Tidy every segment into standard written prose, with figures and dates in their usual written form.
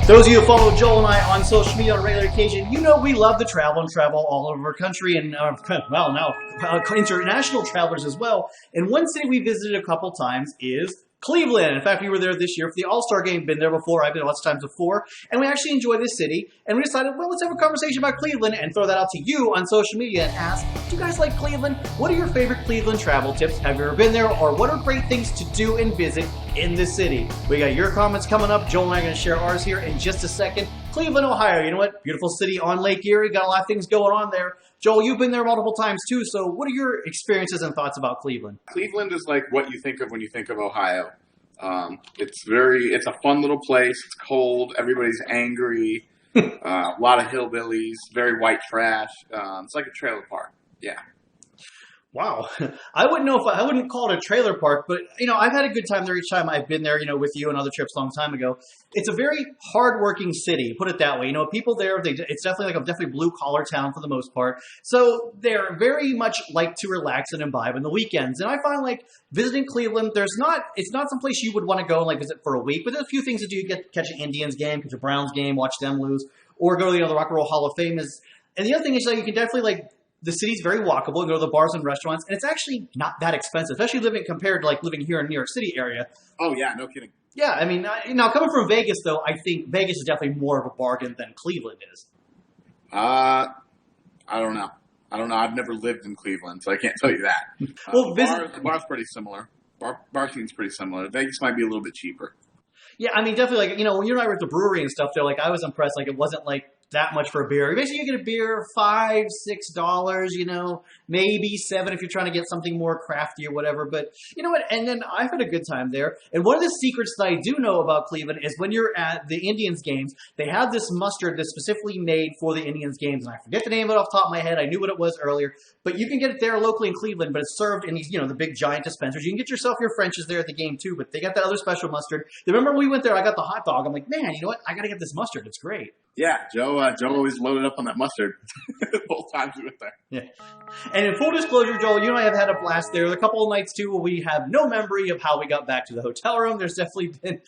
Those of you who follow Joel and I on social media on a regular occasion, you know we love to travel and travel all over our country and, now international travelers as well. And one city we visited a couple times is Cleveland. In fact, we were there this year for the All-Star Game. Been there before. I've been lots of times before. And we actually enjoy this city. And we decided, well, let's have a conversation about Cleveland and throw that out to you on social media and ask, do you guys like Cleveland? What are your favorite Cleveland travel tips? Have you ever been there? Or what are great things to do and visit in the city? We got your comments coming up. Joel and I are going to share ours here in just a second. Cleveland, Ohio. You know what? Beautiful city on Lake Erie. Got a lot of things going on there. Joel, you've been there multiple times too. So what are your experiences and thoughts about Cleveland? Cleveland is like what you think of when you think of Ohio. It's a fun little place. It's cold. Everybody's angry. A lot of hillbillies. Very white trash. It's like a trailer park. Yeah. Wow. I wouldn't call it a trailer park, but, I've had a good time there each time I've been there, with you and other trips a long time ago. It's a very hardworking city, put it that way. People there, it's definitely definitely blue-collar town for the most part. So they're very much like to relax and imbibe on the weekends. And I find, visiting Cleveland, it's not some place you would want to go and, visit for a week, but there's a few things to do. You get catch an Indians game, catch a Browns game, watch them lose, or go to, the Rock and Roll Hall of Fame. And the other thing is, you can definitely, the city's very walkable. You go to the bars and restaurants, and it's actually not that expensive, especially compared to living here in New York City area. Oh yeah, no kidding. Yeah, I mean, now coming from Vegas though, I think Vegas is definitely more of a bargain than Cleveland is. I don't know. I've never lived in Cleveland, so I can't tell you that. Well, the bar's pretty similar. Bar scene's pretty similar. Vegas might be a little bit cheaper. Yeah, I mean, definitely, when you and I were at the brewery and stuff there, I was impressed. It wasn't that much for a beer. Basically, you get a beer, $5, $6, maybe $7 if you're trying to get something more crafty or whatever. But you know what? And then I've had a good time there. And one of the secrets that I do know about Cleveland is when you're at the Indians games, they have this mustard that's specifically made for the Indians games. And I forget the name of it off the top of my head. I knew what it was earlier. But you can get it there locally in Cleveland, but it's served in these, the big giant dispensers. You can get yourself your French's there at the game too, but they got that other special mustard. Remember when we went there, I got the hot dog. I'm like, man, you know what? I got to get this mustard. It's great. Yeah, Joe always loaded up on that mustard both times we went there. Yeah. And in full disclosure, Joel, you and I have had a blast there. A couple of nights, too, where we have no memory of how we got back to the hotel room. There's definitely been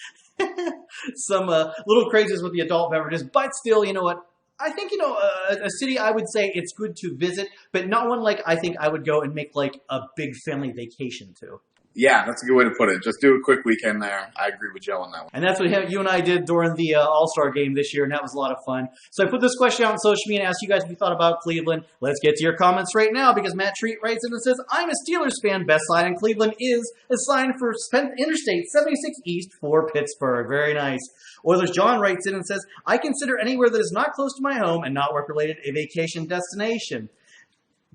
some little crazes with the adult beverages. But still, you know what? I think, a city, I would say it's good to visit, but not one I think I would go and make a big family vacation to. Yeah, that's a good way to put it. Just do a quick weekend there. I agree with Joe on that one. And that's what you and I did during the All-Star Game this year, and that was a lot of fun. So I put this question out on social media and asked you guys if you thought about Cleveland. Let's get to your comments right now, because Matt Treat writes in and says, I'm a Steelers fan. Best sign in Cleveland is a sign for Interstate 76 East for Pittsburgh. Very nice. Oilers John writes in and says, I consider anywhere that is not close to my home and not work-related a vacation destination.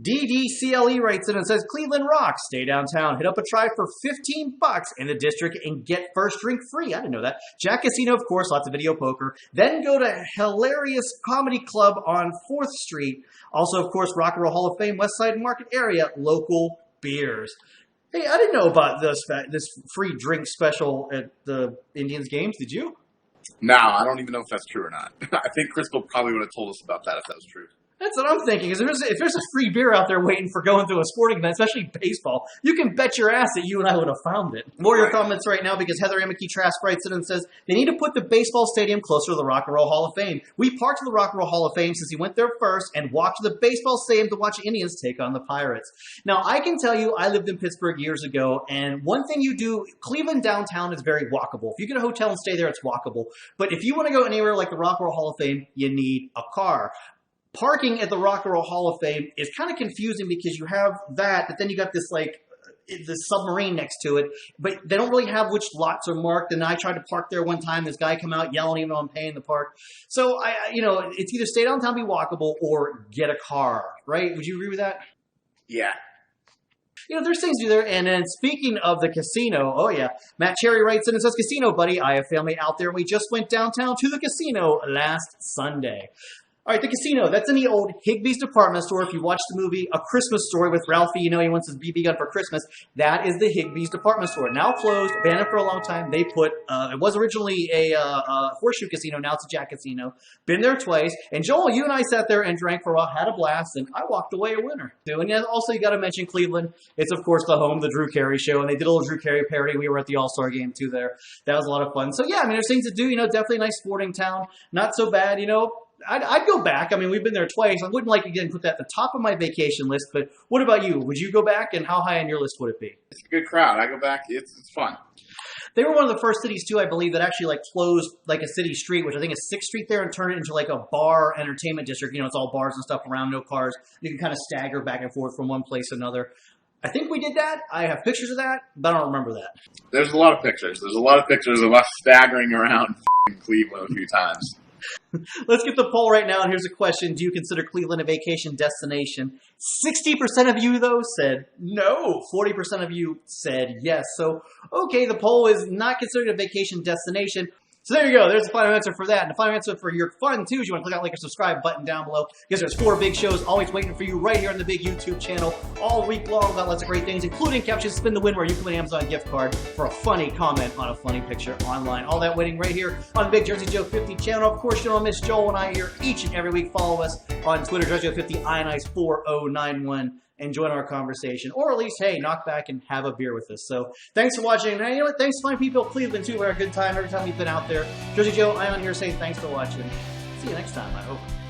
DDCLE writes in and says, Cleveland rocks. Stay downtown. Hit up a try for $15 in the district and get first drink free. I didn't know that. Jack Casino, of course, lots of video poker. Then go to Hilarious Comedy Club on 4th Street. Also, of course, Rock and Roll Hall of Fame, West Side Market area, local beers. Hey, I didn't know about this free drink special at the Indians games. Did you? No, I don't even know if that's true or not. I think Crystal probably would have told us about that if that was true. That's what I'm thinking. Is if there's a free beer out there waiting for going through a sporting event, especially baseball, you can bet your ass that you and I would have found it. More of your comments right now, because Heather Amicky Trask writes in and says, they need to put the baseball stadium closer to the Rock and Roll Hall of Fame. We parked to the Rock and Roll Hall of Fame since he went there first and walked to the baseball stadium to watch Indians take on the Pirates. Now, I can tell you, I lived in Pittsburgh years ago, and one thing you do, Cleveland downtown is very walkable. If you get a hotel and stay there, it's walkable. But if you want to go anywhere like the Rock and Roll Hall of Fame, you need a car. Parking at the Rock and Roll Hall of Fame is kind of confusing because you have that, but then you got this the submarine next to it, but they don't really have which lots are marked. And I tried to park there one time. This guy come out yelling, even though I'm paying the park. So it's either stay downtown, be walkable, or get a car. Right? Would you agree with that? Yeah. There's things to do there. And then speaking of the casino, oh yeah, Matt Cherry writes in and says, casino, buddy. I have family out there. We just went downtown to the casino last Sunday. All right, the casino. That's in the old Higbee's department store. If you watch the movie A Christmas Story with Ralphie, he wants his BB gun for Christmas. That is the Higbee's department store. Now closed, abandoned for a long time. They put, it was originally a horseshoe casino. Now it's a Jack casino. Been there twice. And Joel, you and I sat there and drank for a while, had a blast, and I walked away a winner. And yeah, also, you got to mention Cleveland. It's, of course, the home of the Drew Carey show, and they did a little Drew Carey parody. We were at the All-Star game, too, there. That was a lot of fun. So, yeah, I mean, there's things to do. Definitely a nice sporting town. Not so bad, I'd go back. I mean, we've been there twice. I wouldn't like, again, put that at the top of my vacation list, but what about you? Would you go back, and how high on your list would it be? It's a good crowd. I go back. It's fun. They were one of the first cities, too, I believe, that actually, closed, a city street, which I think is 6th Street there, and turned it into, a bar entertainment district. It's all bars and stuff around, no cars. You can kind of stagger back and forth from one place to another. I think we did that. I have pictures of that, but I don't remember that. There's a lot of pictures. There's a lot of pictures of us staggering around Cleveland a few times. Let's get the poll right now, and here's a question. Do you consider Cleveland a vacation destination? 60% of you, though, said no. 40% of you said yes. So, okay, the poll is not considered a vacation destination. So there you go. There's the final answer for that. And the final answer for your fun, too, is you want to click that like or subscribe button down below, because there's 4 big shows always waiting for you right here on the big YouTube channel all week long about lots of great things, including Captions Spin the Win, where you can win an Amazon gift card for a funny comment on a funny picture online. All that waiting right here on the Big Jersey Joe 50 channel. Of course, you don't miss Joel and I here each and every week. Follow us on Twitter, Jersey Joe 50, ionize4091. And join our conversation. Or at least, hey, knock back and have a beer with us. So thanks for watching. And you know what? Thanks to fine people of Cleveland, too. We had a good time every time we've been out there. Jersey Joe, Ion here saying thanks for watching. See you next time, I hope.